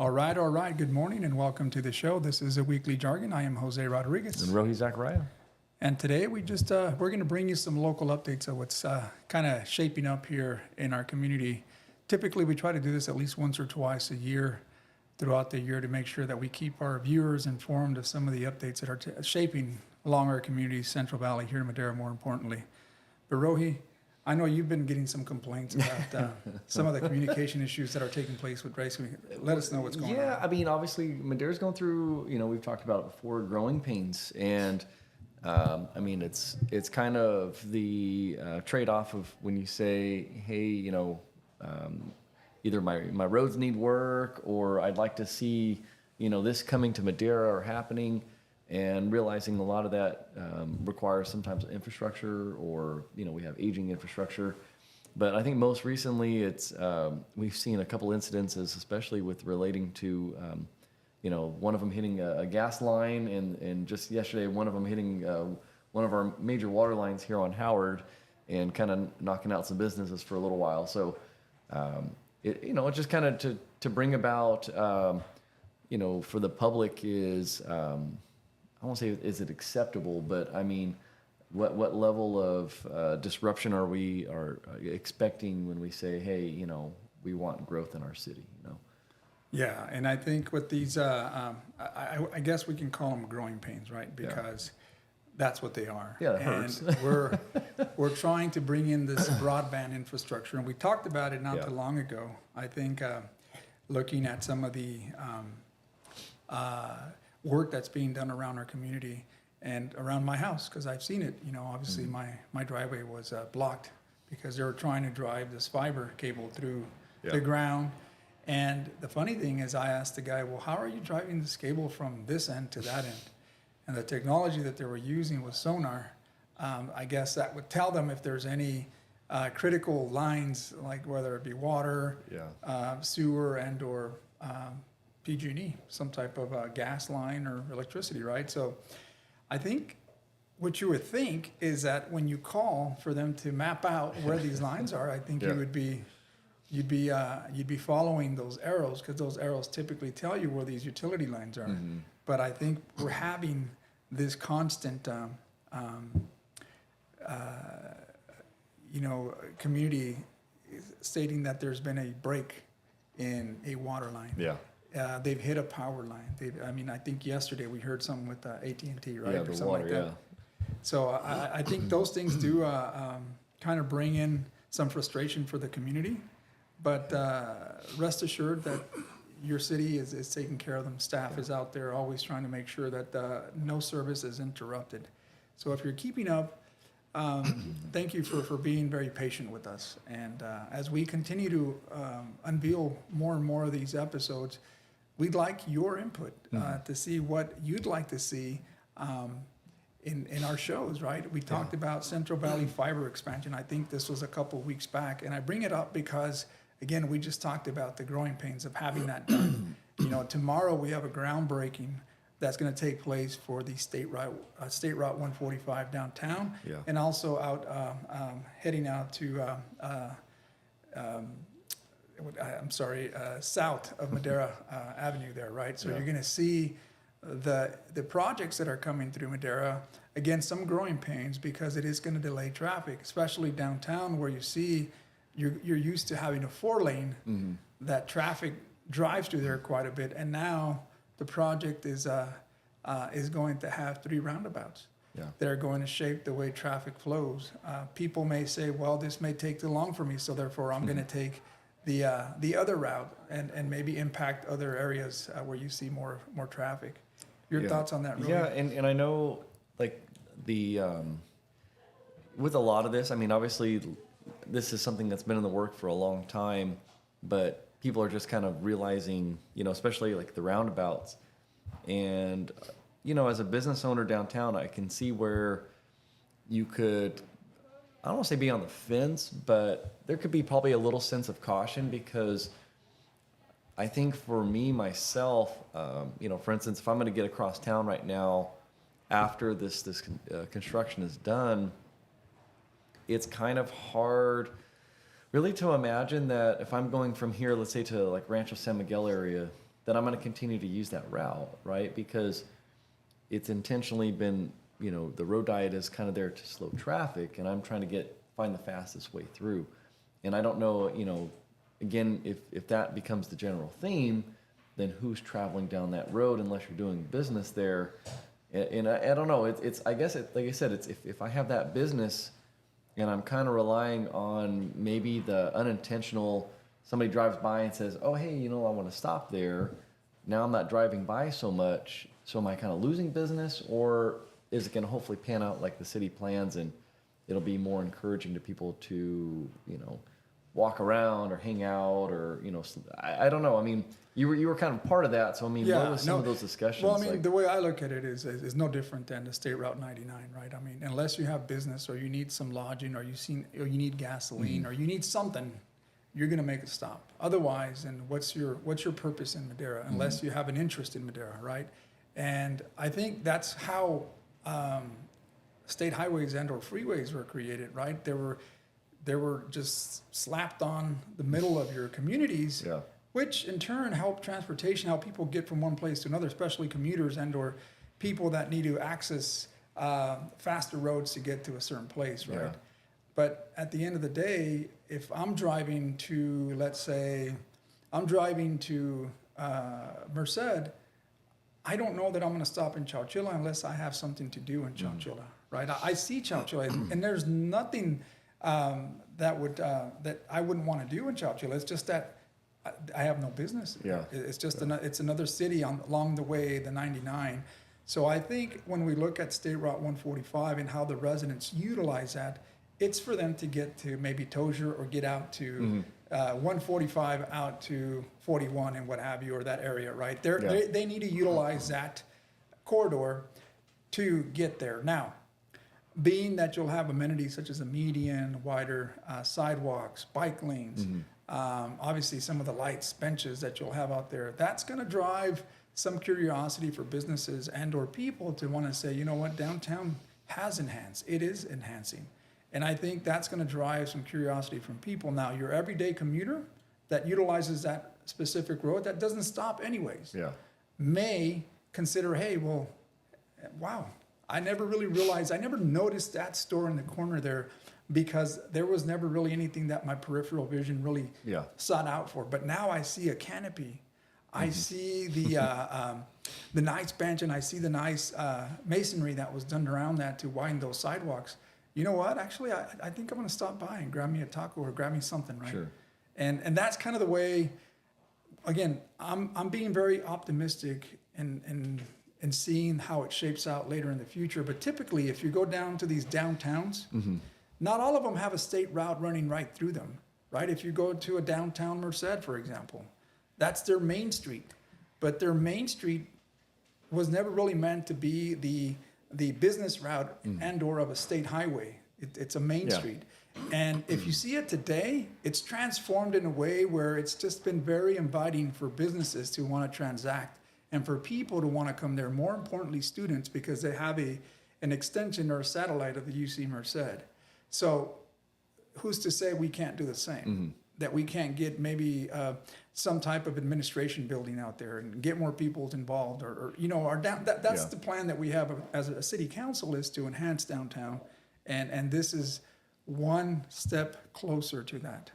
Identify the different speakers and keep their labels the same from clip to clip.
Speaker 1: All right. Good morning and welcome to the show. This is a weekly jargon. I am Jose Rodriguez.
Speaker 2: And Rohi Zachariah.
Speaker 1: And today we're going to bring you some local updates of what's kind of shaping up here in our community. Typically, we try to do this at least once or twice a year throughout the year to make sure that we keep our viewers informed of some of the updates that are shaping along our community, Central Valley, here in Madera, more importantly. But Rohi, I know you've been getting some complaints about some of the communication issues that are taking place with Grace. Let us know what's going on.
Speaker 2: Yeah, I mean, obviously, Madera's going through, we've talked about it before, growing pains. And, I mean, it's kind of the trade-off of when you say, hey, either my roads need work or I'd like to see, this coming to Madera or happening, and realizing a lot of that requires sometimes infrastructure or, we have aging infrastructure. But I think most recently it's, we've seen a couple incidences, especially with relating to, one of them hitting a gas line and just yesterday, one of them hitting one of our major water lines here on Howard and kind of knocking out some businesses for a little while. So, it's just kind of to bring about, for the public is, I won't say is it acceptable, but I mean, what level of disruption are we expecting when we say, hey, we want growth in our city,
Speaker 1: Yeah, and I think with these, I guess we can call them growing pains, right? Because that's what they are.
Speaker 2: Yeah, it hurts.
Speaker 1: And we're trying to bring in this broadband infrastructure, and we talked about it not too long ago. I think looking at some of the work that's being done around our community and around my house, because I've seen it. Obviously my driveway was blocked because they were trying to drive this fiber cable through the ground. And the funny thing is, I asked the guy, well, how are you driving this cable from this end to that end? And the technology that they were using was sonar. I guess that would tell them if there's any critical lines, like whether it be water, sewer, and or PG&E, some type of gas line or electricity, right? So I think what you would think is that when you call for them to map out where these lines are, I think you'd be following those arrows, because those arrows typically tell you where these utility lines are. Mm-hmm. But I think we're having this constant, community stating that there's been a break in a water line.
Speaker 2: Yeah.
Speaker 1: They've hit a power line. I think yesterday we heard something with AT&T, right?
Speaker 2: Yeah,
Speaker 1: or
Speaker 2: the
Speaker 1: something
Speaker 2: water,
Speaker 1: like that. So I think those things do kind of bring in some frustration for the community. But rest assured that your city is taking care of them. Staff is out there always trying to make sure that no service is interrupted. So if you're keeping up, thank you for being very patient with us. And as we continue to unveil more and more of these episodes, we'd like your input to see what you'd like to see in our shows, right? We talked about Central Valley fiber expansion. I think this was a couple of weeks back. And I bring it up because, again, we just talked about the growing pains of having that done. Tomorrow we have a groundbreaking that's going to take place for the State Route 145 downtown, and also out heading out to south of Madera Avenue there, right? So you're going to see the projects that are coming through Madera. Again, some growing pains because it is going to delay traffic, especially downtown where you see you're used to having a 4-lane that traffic drives through there quite a bit, and now the project is going to have 3 roundabouts that are going to shape the way traffic flows. People may say, well, this may take too long for me, so therefore I'm going to take the other route and maybe impact other areas where you see more traffic. Your thoughts on that, Roy?
Speaker 2: Yeah, and I know, like, with a lot of this, I mean, obviously this is something that's been in the work for a long time, but people are just kind of realizing, especially like the roundabouts. And, as a business owner downtown, I can see where you could, I don't want to say be on the fence, but there could be probably a little sense of caution, because I think for me, myself, for instance, if I'm going to get across town right now after this construction is done, it's kind of hard really to imagine that if I'm going from here, let's say to like Rancho San Miguel area, then I'm going to continue to use that route, right? Because it's intentionally been, the road diet is kind of there to slow traffic, and I'm trying to find the fastest way through. And I don't know, again, if that becomes the general theme, then who's traveling down that road unless you're doing business there? And I don't know. I guess like I said, it's if I have that business and I'm kind of relying on maybe the unintentional, somebody drives by and says, oh, hey, I want to stop there. Now I'm not driving by so much. So am I kind of losing business, or is it going to hopefully pan out like the city plans, and it'll be more encouraging to people to, walk around or hang out, or, I don't know. I mean, you were kind of part of that. So, I mean, what was some of those discussions?
Speaker 1: Well, I mean, the way I look at it is no different than the State Route 99, right? I mean, unless you have business, or you need some lodging, or you need gasoline, or you need something, you're going to make a stop. Otherwise, and what's your purpose in Madera, unless you have an interest in Madera, right? And I think that's how state highways and or freeways were created, right? They were just slapped on the middle of your communities,
Speaker 2: Yeah.
Speaker 1: which in turn help transportation, how people get from one place to another, especially commuters and or people that need to access faster roads to get to a certain place, right?
Speaker 2: Yeah.
Speaker 1: But at the end of the day, if I'm driving to, let's say, Merced, I don't know that I'm going to stop in Chowchilla unless I have something to do in Chowchilla, right? I see Chowchilla, and there's nothing that I wouldn't want to do in Chowchilla. It's just that I have no business.
Speaker 2: Yeah.
Speaker 1: It's just it's another city along the way, the 99. So I think when we look at State Route 145 and how the residents utilize that, it's for them to get to maybe Tozier or get out to 145 out to 41 and what have you, or that area, right? They need to utilize that corridor to get there. Now, being that you'll have amenities such as a median, wider sidewalks, bike lanes, obviously some of the lights, benches that you'll have out there, that's going to drive some curiosity for businesses and or people to want to say, you know what, downtown has enhanced. It is enhancing. And I think that's going to drive some curiosity from people. Now, your everyday commuter that utilizes that specific road, that doesn't stop anyways, may consider, hey, well, wow, I never really realized, I never noticed that store in the corner there, because there was never really anything that my peripheral vision really sought out for. But now I see a canopy. I see the nice bench, and I see the nice masonry that was done around that to widen those sidewalks. You know what? Actually, I think I'm going to stop by and grab me a taco or grab me something, right?
Speaker 2: Sure.
Speaker 1: And that's kind of the way. Again, I'm being very optimistic and seeing how it shapes out later in the future. But typically, if you go down to these downtowns, not all of them have a state route running right through them, right? If you go to a downtown Merced, for example, that's their main street. But their main street was never really meant to be the business route and or of a state highway. It's a main street. And if you see it today, it's transformed in a way where it's just been very inviting for businesses to want to transact and for people to want to come there. More importantly, students, because they have an extension or a satellite of the UC Merced. So who's to say we can't do the same? That we can't get maybe some type of administration building out there and get more people involved, or that's the plan that we have as a city council, is to enhance downtown, and this is one step closer to that,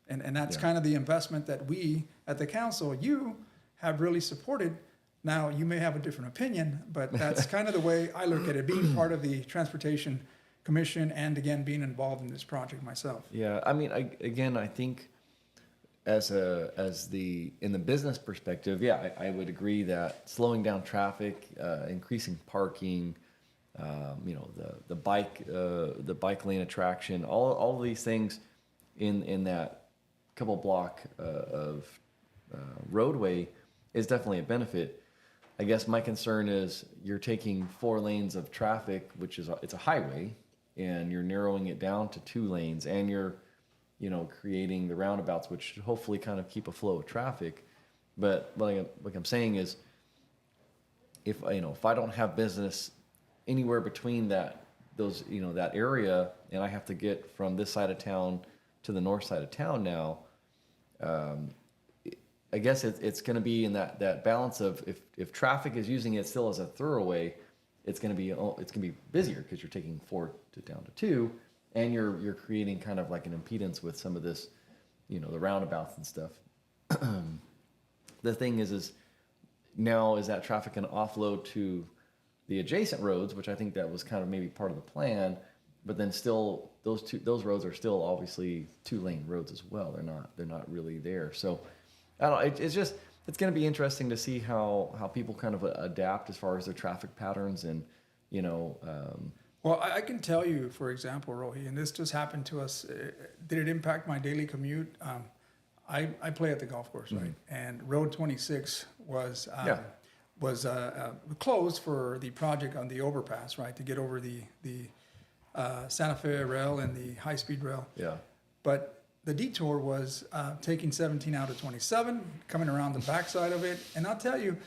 Speaker 1: and that's kind of the investment that we at the council, you have really supported. Now you may have a different opinion, but that's kind of the way I look at it, being part of the transportation commission, and again being involved in this project myself.
Speaker 2: Yeah, I mean, I think in the business perspective, I would agree that slowing down traffic, increasing parking, the bike lane attraction, all of these things in that couple block of roadway is definitely a benefit. I guess my concern is you're taking 4 lanes of traffic, which is it's a highway, and you're narrowing it down to 2 lanes, and you're creating the roundabouts, which should hopefully kind of keep a flow of traffic. But like I'm saying is, if I don't have business anywhere between that area, and I have to get from this side of town to the north side of town now, I guess it's going to be in that balance of if traffic is using it still as a thoroughway, it's going to be busier because you're taking 4 down to 2, and you're creating kind of like an impedance with some of this, the roundabouts and stuff. The thing is now is that traffic going to offload to the adjacent roads, which I think that was kind of maybe part of the plan, but then still those roads are still obviously 2-lane roads as well. They're not really there. So I don't know. It's going to be interesting to see how people kind of adapt as far as their traffic patterns and
Speaker 1: Well, I can tell you, for example, Rohi, and this just happened to us. Did it impact my daily commute? I play at the golf course, right? And Road 26 was closed for the project on the overpass, right, to get over the Santa Fe rail and the high-speed rail.
Speaker 2: Yeah.
Speaker 1: But the detour was taking 17 out of 27, coming around the backside of it. And I'll tell you,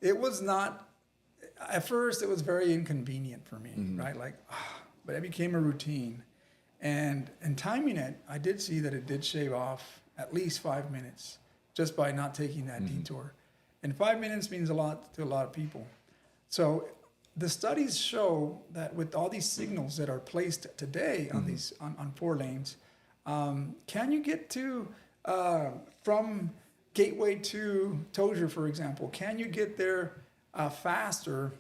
Speaker 1: it was not, at first it was very inconvenient for me, right? Like, but it became a routine. And timing it, I did see that it did shave off at least 5 minutes just by not taking that detour. And 5 minutes means a lot to a lot of people. So the studies show that with all these signals that are placed today on these on 4 lanes, can you get to from Gateway to Tozier, for example? Can you get there faster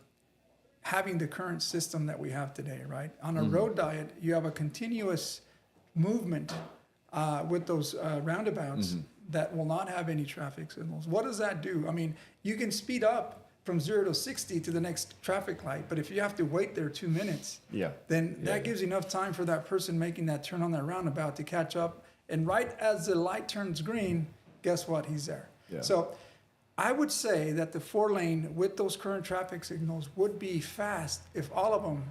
Speaker 1: having the current system that we have today, right? On a road diet, you have a continuous movement with those roundabouts that will not have any traffic signals. What does that do? I mean, you can speed up from 0 to 60 to the next traffic light, but if you have to wait there 2 minutes, then that gives enough time for that person making that turn on that roundabout to catch up. And right as the light turns green, guess what? He's there.
Speaker 2: Yeah.
Speaker 1: So I would say that the 4-lane with those current traffic signals would be fast if all of them,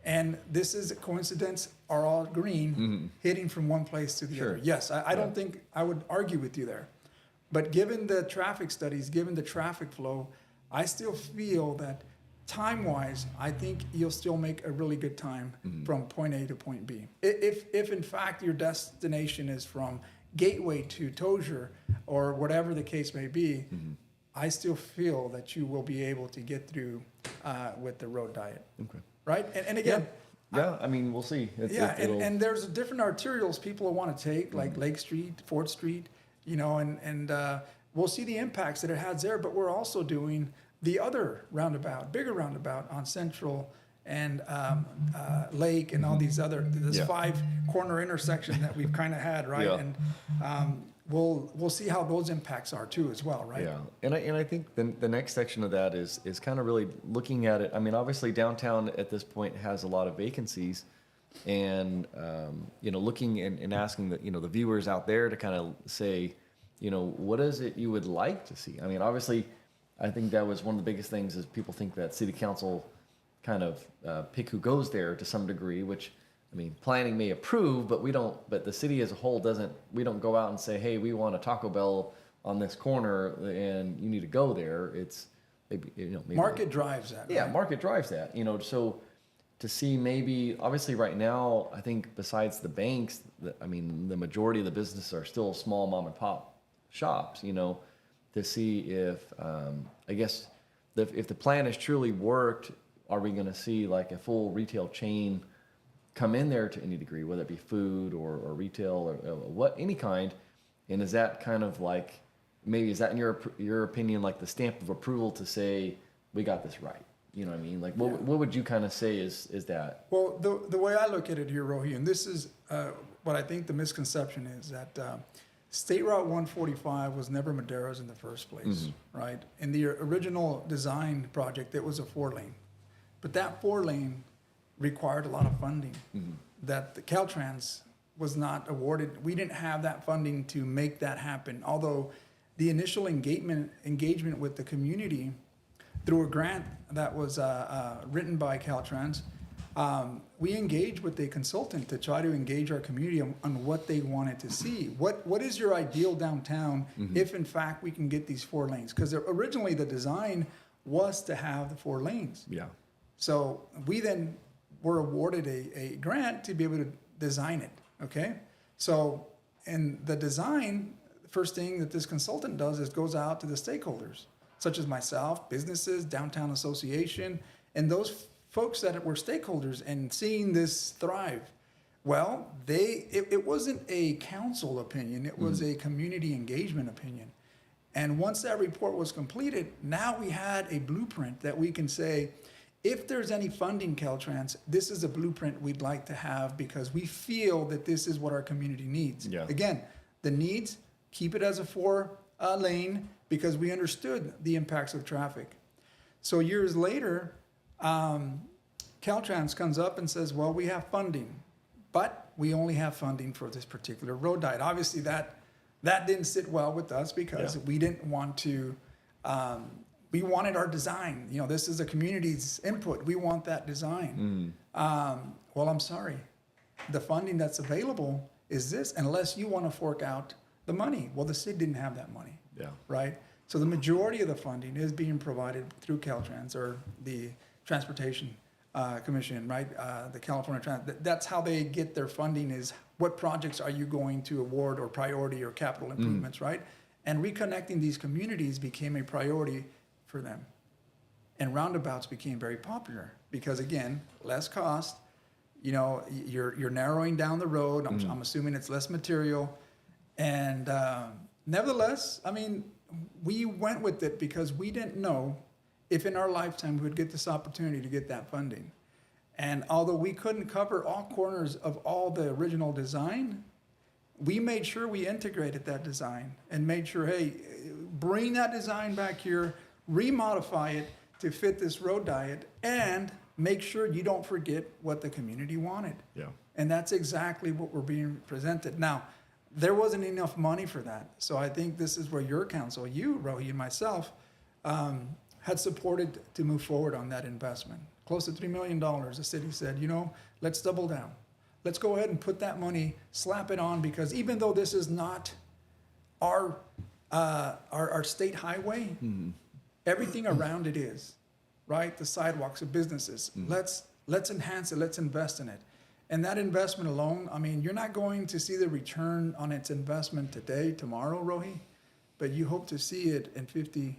Speaker 1: and this is a coincidence, are all green, hitting from one place to the other. Yes, I don't think I would argue with you there. But given the traffic studies, given the traffic flow, I still feel that time-wise, I think you'll still make a really good time from point A to point B. If in fact your destination is from Gateway to Tozier or whatever the case may be, I still feel that you will be able to get through with the road diet. Okay. Right? And again,
Speaker 2: I mean, we'll see.
Speaker 1: And there's different arterials people want to take, like Lake Street, 4th Street, and we'll see the impacts that it has there. But we're also doing the other roundabout, bigger roundabout on Central and Lake and all these other, this 5-corner intersection that we've kind of had, right? And we'll see how those impacts are too as well, right?
Speaker 2: Yeah, and I think the next section of that is kind of really looking at it. I mean, obviously downtown at this point has a lot of vacancies, and looking and asking the viewers out there to kind of say, what is it you would like to see? I mean, obviously, I think that was one of the biggest things is people think that city council kind of pick who goes there to some degree, which, I mean, planning may approve, but we don't. But the city as a whole doesn't. We don't go out and say, "Hey, we want a Taco Bell on this corner, and you need to go there." It's maybe
Speaker 1: market drives that.
Speaker 2: Yeah,
Speaker 1: right?
Speaker 2: market drives that. So to see maybe obviously right now, I think besides the banks, the majority of the businesses are still small mom and pop shops. To see if I guess if the plan has truly worked, are we going to see like a full retail chain come in there to any degree, whether it be food or retail or any kind? And is that kind of like, maybe is that in your opinion, like the stamp of approval to say, we got this right? You know what I mean? Like what would you kind of say is that?
Speaker 1: Well, the way I look at it here, Rohi, and this is what I think the misconception is that State Route 145 was never Madero's in the first place, right? In the original design project, it was a 4-lane. But that 4-lane required a lot of funding that the Caltrans was not awarded. We didn't have that funding to make that happen. Although the initial engagement with the community through a grant that was written by Caltrans, we engaged with a consultant to try to engage our community on what they wanted to see. What is your ideal downtown if in fact we can get these 4 lanes? Because originally the design was to have the 4 lanes.
Speaker 2: Yeah.
Speaker 1: So we then were awarded a grant to be able to design it, okay? So in the design, first thing that this consultant does is goes out to the stakeholders, such as myself, businesses, downtown association, and those folks that were stakeholders and seeing this thrive. Well, it wasn't a council opinion, it was a community engagement opinion. And once that report was completed, now we had a blueprint that we can say, if there's any funding, Caltrans, this is a blueprint we'd like to have because we feel that this is what our community needs.
Speaker 2: Yeah.
Speaker 1: Again, the needs, keep it as a 4-lane because we understood the impacts of traffic. So years later, Caltrans comes up and says, well, we have funding, but we only have funding for this particular road diet. Obviously, that didn't sit well with us because we didn't want to, we wanted our design. You know, this is the community's input. We want that design. Well, I'm sorry. The funding that's available is this, unless you want to fork out the money. Well, the city didn't have that money.
Speaker 2: Yeah.
Speaker 1: Right? So the majority of the funding is being provided through Caltrans or the Transportation Commission, right? The California that's how they get their funding is what projects are you going to award or priority or capital improvements, right? And reconnecting these communities became a priority for them. And roundabouts became very popular because again, less cost, you know, you're narrowing down the road. I'm assuming it's less material. And nevertheless, I mean, we went with it because we didn't know if in our lifetime we would get this opportunity to get that funding. And although we couldn't cover all corners of all the original design, we made sure we integrated that design and made sure, hey, bring that design back here, remodify it to fit this road diet, and make sure you don't forget what the community wanted.
Speaker 2: Yeah.
Speaker 1: And that's exactly what we're being presented. Now, there wasn't enough money for that. So I think this is where your council, you, Rohi, and myself, had supported to move forward on that investment. Close to $3 million, the city said, you know, let's double down. Let's go ahead and put that money, slap it on, because even though this is not our state highway, everything around it is, right? The sidewalks, the businesses. Let's enhance it, let's invest in it. And that investment alone, I mean, you're not going to see the return on its investment today, tomorrow, Rohi, but you hope to see it in 50,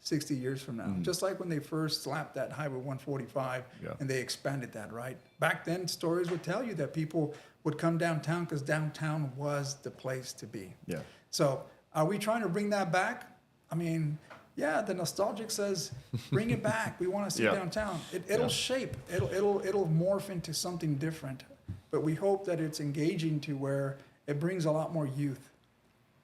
Speaker 1: 60 years from now. Just like when they first slapped that Highway 145 and they expanded that, right? Back then, stories would tell you that people would come downtown because downtown was the place to be.
Speaker 2: Yeah.
Speaker 1: So are we trying to bring that back? I mean, yeah, the nostalgic says, bring it back. We want to see downtown. It'll shape. It'll morph into something different. But we hope that it's engaging to where it brings a lot more youth,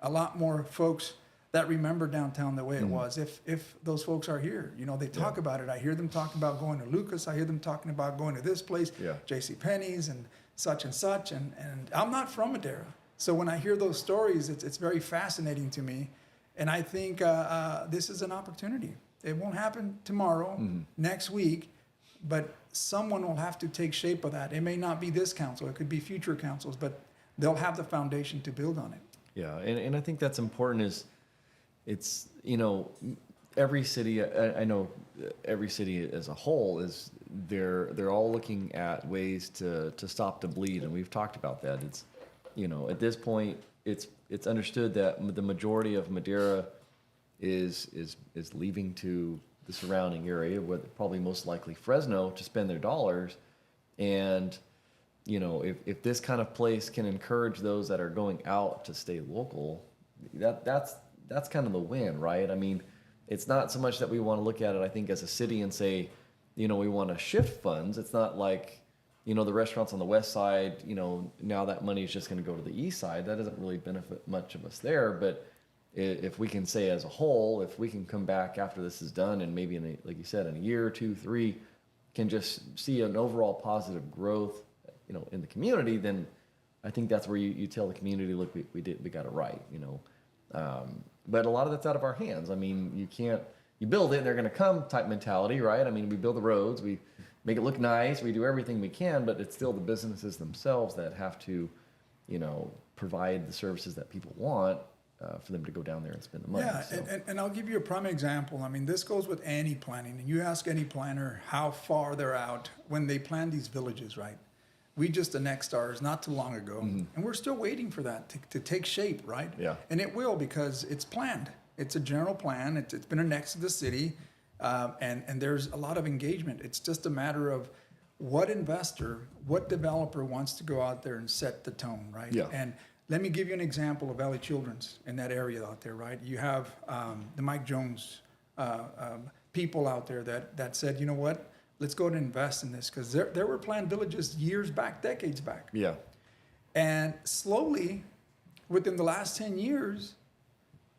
Speaker 1: a lot more folks that remember downtown the way it was. If those folks are here, you know, they talk about it. I hear them talking about going to Lucas. I hear them talking about going to this place, J.C. Penney's and such. And I'm not from Madera. So when I hear those stories, it's very fascinating to me. And I think this is an opportunity. It won't happen tomorrow, next week, but someone will have to take shape of that. It may not be this council. It could be future councils, but they'll have the foundation to build on it.
Speaker 2: Yeah, and I think that's important is it's, you know, every city, I know every city as a whole is, they're all looking at ways to stop the bleed, and we've talked about that. It's, you know, at this point, it's understood that the majority of Madera is leaving to the surrounding area, with probably most likely Fresno, to spend their dollars. And, you know, if this kind of place can encourage those that are going out to stay local, that's kind of the win, right? I mean, it's not so much that we want to look at it, I think, as a city and say, you know, we want to shift funds. It's not like, you know, the restaurants on the west side, you know, now that money is just going to go to the east side. That doesn't really benefit much of us there. But if we can say as a whole, if we can come back after this is done and maybe, like you said, in a year, 2, 3, can just see an overall positive growth, you know, in the community, then I think that's where you tell the community, look, we got it right, you know. But a lot of that's out of our hands. I mean, you build it and they're going to come type mentality, right? I mean, we build the roads, we make it look nice, we do everything we can, but it's still the businesses themselves that have to, you know, provide the services that people want for them to go down there and spend the money.
Speaker 1: Yeah, so. and I'll give you a prime example. I mean, this goes with any planning, and you ask any planner how far they're out when they plan these villages, right? We just annexed ours not too long ago, and we're still waiting for that to take shape, right?
Speaker 2: Yeah.
Speaker 1: And it will, because it's planned. It's a general plan. It's been annexed to the city, and there's a lot of engagement. It's just a matter of what investor, what developer wants to go out there and set the tone, right?
Speaker 2: Yeah.
Speaker 1: And let me give you an example of Valley Children's in that area out there, right? You have the Mike Jones people out there that said, you know what? Let's go and invest in this, because there were planned villages years back, decades back.
Speaker 2: Yeah.
Speaker 1: And slowly, within the last 10 years,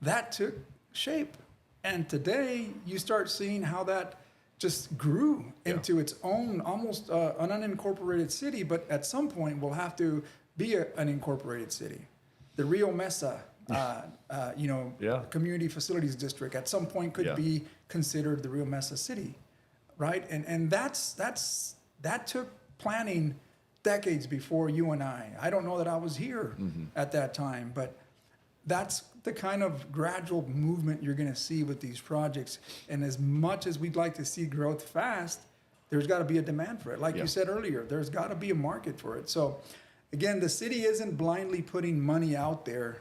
Speaker 1: that took shape. And today, you start seeing how that just grew into its own, almost an unincorporated city, but at some point will have to be an incorporated city. The Rio Mesa, community facilities district at some point could be considered the Rio Mesa city. Right, and that took planning decades before you and I. I don't know that I was here at that time, but that's the kind of gradual movement you're going to see with these projects. And as much as we'd like to see growth fast, there's got to be a demand for it. Like you said earlier, there's got to be a market for it. So, again, the city isn't blindly putting money out there;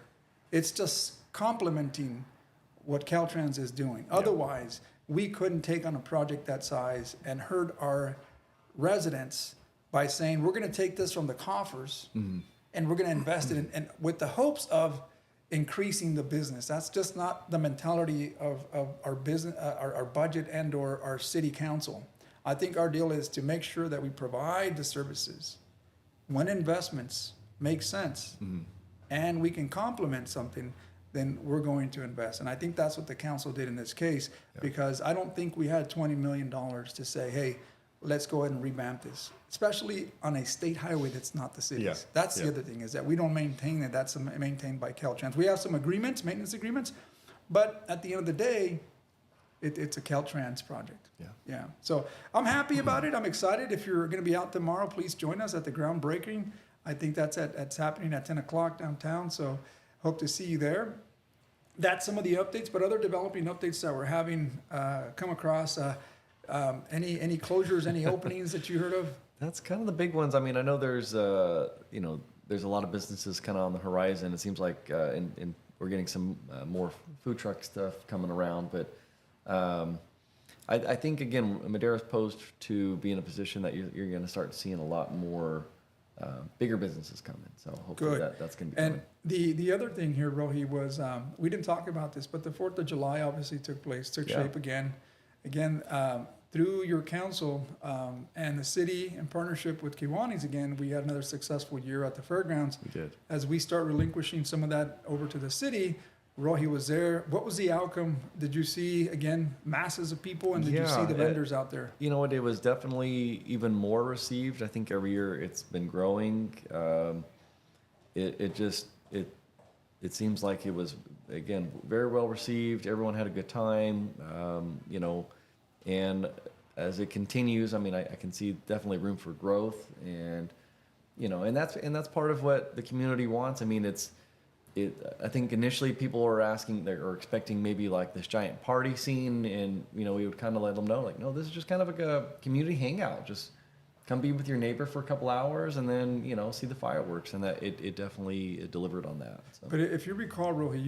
Speaker 1: it's just complementing what Caltrans is doing. Otherwise, we couldn't take on a project that size and hurt our residents by saying, we're going to take this from the coffers and we're going to invest it in, and with the hopes of increasing the business. That's just not the mentality of our business, our budget and or our city council. I think our deal is to make sure that we provide the services when investments make sense and we can complement something, then we're going to invest. And I think that's what the council did in this case, because I don't think we had $20 million to say, hey, let's go ahead and revamp this, especially on a state highway that's not the city's.
Speaker 2: Yeah.
Speaker 1: That's the other thing, is that we don't maintain it. That's maintained by Caltrans. We have some agreements, maintenance agreements, but at the end of the day, it's a Caltrans project. Yeah. So I'm happy about it. I'm excited. If you're going to be out tomorrow, please join us at the groundbreaking. I think that's happening at 10 o'clock downtown. So hope to see you there. That's some of the updates, but other developing updates that we're having come across. Any closures, any openings that you heard of?
Speaker 2: That's kind of the big ones. I mean, I know there's there's a lot of businesses kind of on the horizon. It seems like we're getting some more food truck stuff coming around, but I think again, Madera's posed to be in a position that you're going to start seeing a lot more bigger businesses coming. So hopefully that's going to be
Speaker 1: and
Speaker 2: coming.
Speaker 1: The other thing here, Rohi, was we didn't talk about this, but the 4th of July obviously took shape again. Through your council and the city in partnership with Kiwanis, again, we had another successful year at the fairgrounds.
Speaker 2: We did.
Speaker 1: As we start relinquishing some of that over to the city, Rohi was there. What was the outcome? Did you see, again, masses of people, and did you see the vendors out there?
Speaker 2: You know what? It was definitely even more received. I think every year it's been growing. It seems like it was, again, very well received. Everyone had a good time, and as it continues, I mean, I can see definitely room for growth, and that's part of what the community wants. I mean, I think initially people were asking or expecting maybe like this giant party scene, and we would kind of let them know, like, no, this is just kind of like a community hangout. Just come be with your neighbor for a couple hours, and then see the fireworks, and that it definitely delivered on that. So.
Speaker 1: But if you recall, Rohi,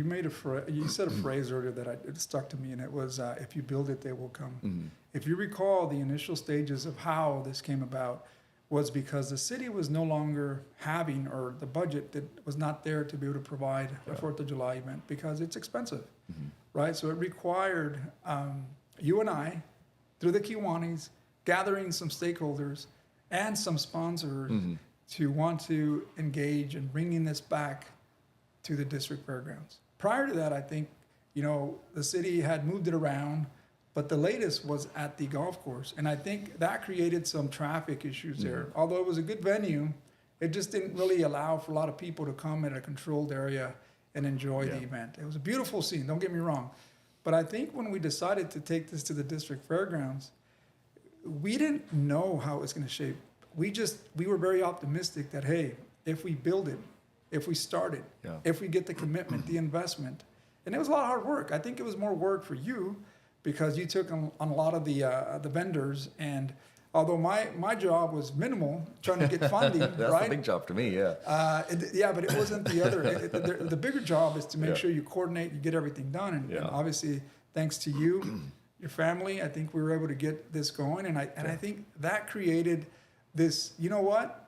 Speaker 1: you said a phrase earlier that it stuck to me, and it was, "If you build it, they will come." Mm-hmm. If you recall, the initial stages of how this came about was because the city was no longer having, or the budget that was not there to be able to provide a 4th of July event, because it's expensive, right? So it required you and I, through the Kiwanis, gathering some stakeholders and some sponsors to want to engage in bringing this back to the district fairgrounds. Prior to that, I think, the city had moved it around, but the latest was at the golf course. And I think that created some traffic issues there. Although it was a good venue, it just didn't really allow for a lot of people to come in a controlled area and enjoy the event. It was a beautiful scene, don't get me wrong. But I think when we decided to take this to the district fairgrounds, we didn't know how it was going to shape. We were very optimistic that, hey, if we build it, if we start it, if we get the commitment, the investment, and it was a lot of hard work. I think it was more work for you because you took on a lot of the vendors, and although my job was minimal, trying to get funding,
Speaker 2: That's
Speaker 1: right?
Speaker 2: a big job to me, yeah.
Speaker 1: Yeah, but it wasn't the other. The bigger job is to make
Speaker 2: Yeah.
Speaker 1: sure you coordinate, you get everything done, and
Speaker 2: Yeah.
Speaker 1: obviously, thanks to you, your family, I think we were able to get this going, and I think that created this. You know what?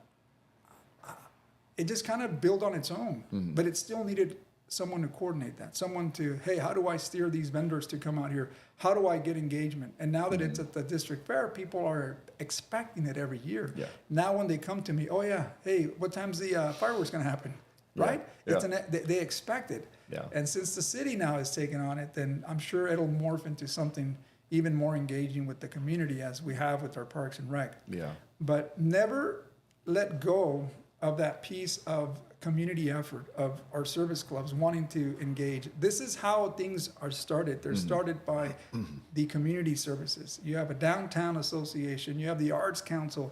Speaker 1: It just kind of built on its own, but it still needed someone to coordinate that, someone to, hey, how do I steer these vendors to come out here? How do I get engagement? And now that it's at the district fair, people are expecting it every year.
Speaker 2: Yeah.
Speaker 1: Now when they come to me, oh yeah, hey, what time's the fireworks going to happen?
Speaker 2: Yeah.
Speaker 1: Right?
Speaker 2: Yeah.
Speaker 1: It's they expect it.
Speaker 2: Yeah.
Speaker 1: And since the city now has taken on it, then I'm sure it'll morph into something even more engaging with the community as we have with our Parks and Rec.
Speaker 2: Yeah.
Speaker 1: But never let go of that piece of community effort of our service clubs wanting to engage. This is how things are started. They're started by the community services. You have a downtown association, you have the arts council.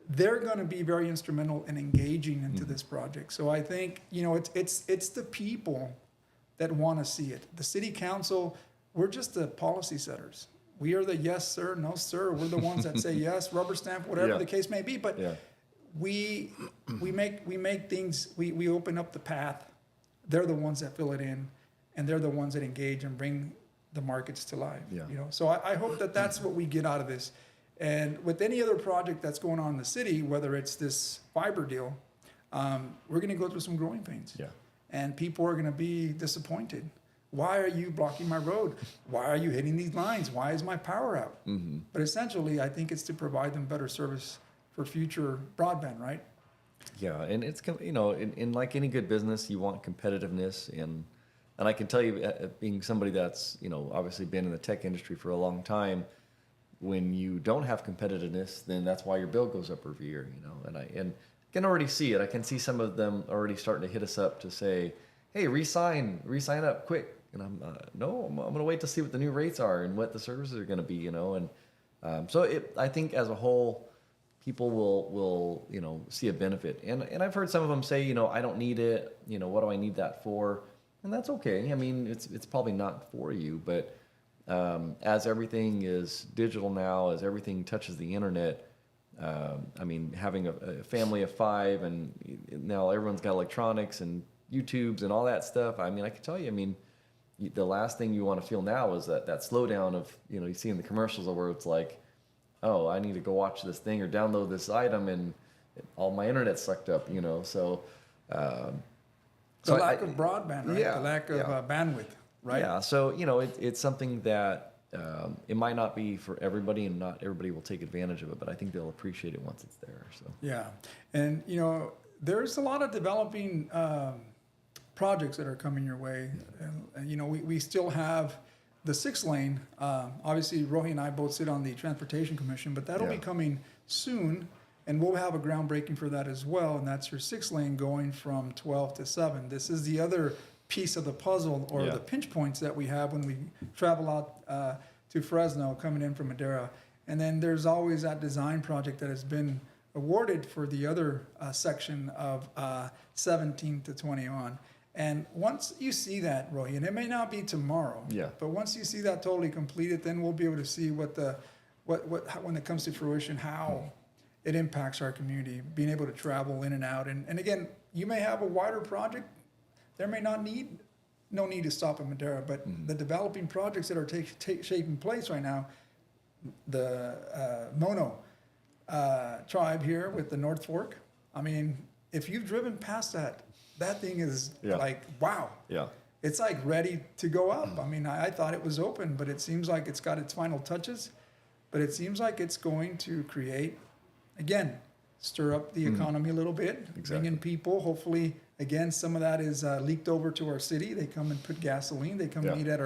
Speaker 1: They're going to be very instrumental in engaging into this project. So I think, you know, it's the people that want to see it. The city council, we're just the policy setters. We are the yes sir, no sir. We're the ones that say yes, rubber stamp, whatever
Speaker 2: Yeah.
Speaker 1: the case may be. But
Speaker 2: Yeah.
Speaker 1: we make things, we open up the path. They're the ones that fill it in, and they're the ones that engage and bring the markets to life.
Speaker 2: Yeah.
Speaker 1: You know, so I hope that that's what we get out of this. And with any other project that's going on in the city, whether it's this fiber deal, we're going to go through some growing pains.
Speaker 2: Yeah.
Speaker 1: And people are going to be disappointed. Why are you blocking my road? Why are you hitting these lines? Why is my power out? But essentially, I think it's to provide them better service for future broadband, right?
Speaker 2: Yeah, and it's, you know, in like any good business, you want competitiveness, and I can tell you, being somebody that's, you know, obviously been in the tech industry for a long time, when you don't have competitiveness, then that's why your bill goes up every year, you know. And I can already see it. I can see some of them already starting to hit us up to say, hey, re-sign up quick. And I'm going to wait to see what the new rates are and what the services are going to be, you know. And so I think as a whole, people will you know, see a benefit. And I've heard some of them say, you know, I don't need it. You know, what do I need that for? And that's okay. I mean, it's probably not for you, but as everything is digital now, as everything touches the internet, I mean, having a family of 5, and now everyone's got electronics and YouTubes and all that stuff. I mean, I can tell you, I mean, the last thing you want to feel now is that slowdown of, you know, you see in the commercials where it's like, oh, I need to go watch this thing or download this item, and all my internet's sucked up, you know. So,
Speaker 1: The lack of broadband, right?
Speaker 2: Yeah,
Speaker 1: The lack of
Speaker 2: yeah.
Speaker 1: bandwidth, right?
Speaker 2: Yeah, so, you know, it's something that it might not be for everybody, and not everybody will take advantage of it, but I think they'll appreciate it once it's there. So
Speaker 1: Yeah. And, you know, there's a lot of developing projects that are coming your way. And you know, we still have the 6 lane. Obviously, Rohi and I both sit on the Transportation Commission, but that'll be
Speaker 2: Yeah.
Speaker 1: coming soon. And we'll have a groundbreaking for that as well. And that's your 6 lane going from 12 to 7. This is the other piece of the puzzle, or
Speaker 2: Yeah.
Speaker 1: the pinch points that we have when we travel out to Fresno coming in from Madera. And then there's always that design project that has been awarded for the other section of 17 to 21. And once you see that, Roy, and it may not be tomorrow,
Speaker 2: Yeah.
Speaker 1: but once you see that totally completed, then we'll be able to see what when it comes to fruition, how it impacts our community, being able to travel in and out. And again, you may have a wider project. There may no need to stop in Madera, but the developing projects that are taking place right now, the Mono tribe here with the North Fork. I mean, if you've driven past that thing is
Speaker 2: Yeah.
Speaker 1: like, wow.
Speaker 2: yeah,
Speaker 1: It's like ready to go up. I mean, I thought it was open, but it seems like it's got its final touches. But it seems like it's going to create, again, stir up the economy a little bit, bring in people. Hopefully, again, some of that is leaked over to our city. They come and put gasoline. They come
Speaker 2: Yeah.
Speaker 1: eat at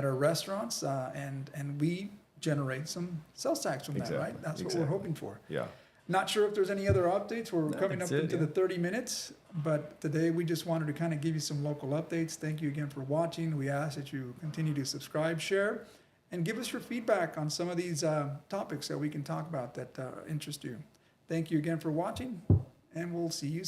Speaker 1: our restaurants, and we generate some sales tax from that,
Speaker 2: Exactly.
Speaker 1: right? That's what
Speaker 2: Exactly.
Speaker 1: we're hoping for.
Speaker 2: yeah.
Speaker 1: Not sure if there's any other updates. We're
Speaker 2: No,
Speaker 1: coming up
Speaker 2: that's it,
Speaker 1: into
Speaker 2: yeah.
Speaker 1: the 30 minutes, but today we just wanted to kind of give you some local updates. Thank you again for watching. We ask that you continue to subscribe, share, and give us your feedback on some of these topics that we can talk about that interest you. Thank you again for watching, and we'll see you soon.